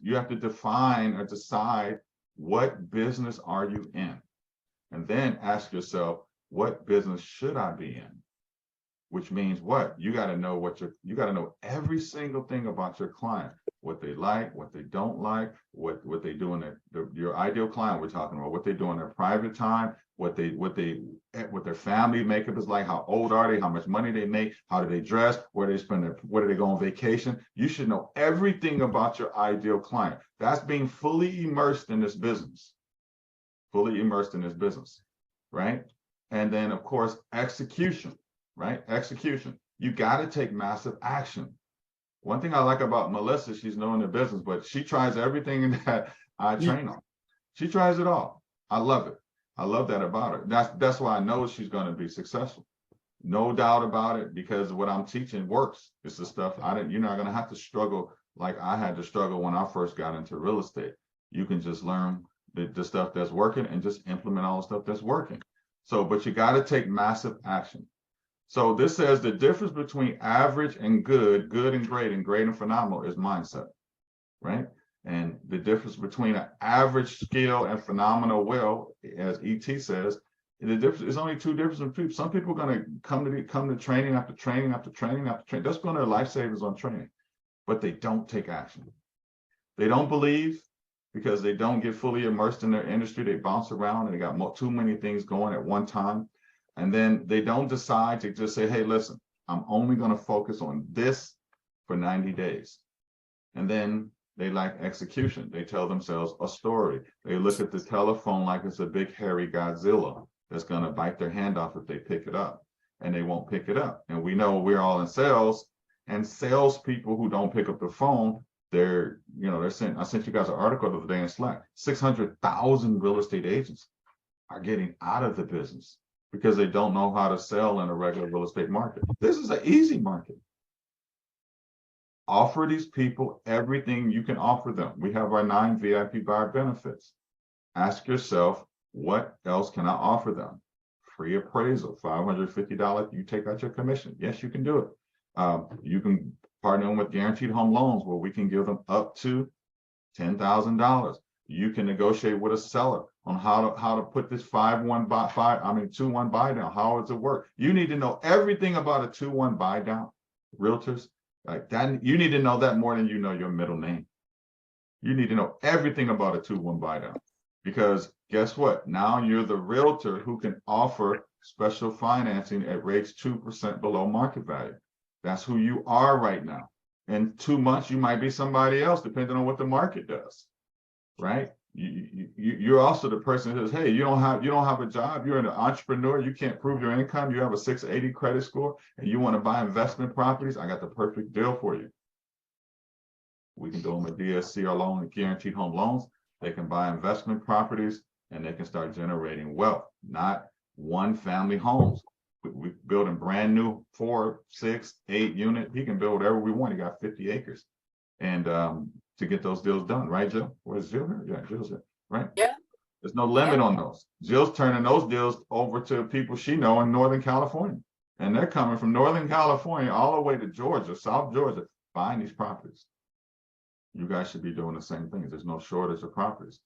you have to define or decide what business are you in, and then ask yourself, what business should I be in? Which means what? You got to know you got to know every single thing about your client, what they like, what they don't like, what they do in your ideal client we're talking about, what they do in their private time, what their family makeup is like, how old are they, how much money they make, how do they dress, where they spend where do they go on vacation. You should know everything about your ideal client. That's being fully immersed in this business. Fully immersed in this business, right? And then of course, execution. Right? Execution. You got to take massive action. One thing I like about Melissa, she's knowing the business, but she tries everything that I train on. She tries it all. I love it. I love that about her. That's why I know she's going to be successful. No doubt about it, because what I'm teaching works. It's the stuff you're not going to have to struggle like I had to struggle when I first got into real estate. You can just learn the stuff that's working and just implement all the stuff that's working. So, but you got to take massive action. So this says the difference between average and good and great and phenomenal is mindset, right? And the difference between an average skill and phenomenal will, as ET says, the difference is only two different people. Some people are going to come to training after training after training after training. They're spend their life savings on training, but they don't take action. They don't believe because they don't get fully immersed in their industry. They bounce around and they got too many things going at one time. And then they don't decide to just say, hey, listen, I'm only going to focus on this for 90 days. And then they lack execution. They tell themselves a story. They look at the telephone like it's a big hairy Godzilla that's going to bite their hand off if they pick it up, and they won't pick it up. And we know we're all in sales, and salespeople who don't pick up the phone, I sent you guys an article the other day in Slack. 600,000 real estate agents are getting out of the business because they don't know how to sell in a regular real estate market. This is an easy market. Offer these people everything you can offer them. We have our 9 VIP buyer benefits. Ask yourself, what else can I offer them? Free appraisal, $550, you take out your commission. Yes, you can do it. You can partner with guaranteed home loans where we can give them up to $10,000. You can negotiate with a seller on how to put this 2-1 buy down. How does it work? You need to know everything about a 2-1 buy down. Realtors, like that, you need to know that more than you know your middle name. You need to know everything about a 2-1 buy down, because guess what? Now you're the realtor who can offer special financing at rates 2% below market value. That's who you are right now. In 2 months, you might be somebody else, depending on what the market does. Right? You're also the person who says, hey, you don't have a job, you're an entrepreneur, you can't prove your income, you have a 680 credit score, and you want to buy investment properties. I got the perfect deal for you. We can do them with DSCR loan and guaranteed home loans. They can buy investment properties and they can start generating wealth, not one family homes. We building brand new 4, 6, 8 unit. He can build whatever we want. He got 50 acres. And to get those deals done, right, Jill? Where's Jill here? Yeah, Jill's here, right? Yeah. There's no limit on those. Jill's turning those deals over to people she know in Northern California. And they're coming from Northern California all the way to Georgia, South Georgia, buying these properties. You guys should be doing the same thing. There's no shortage of properties.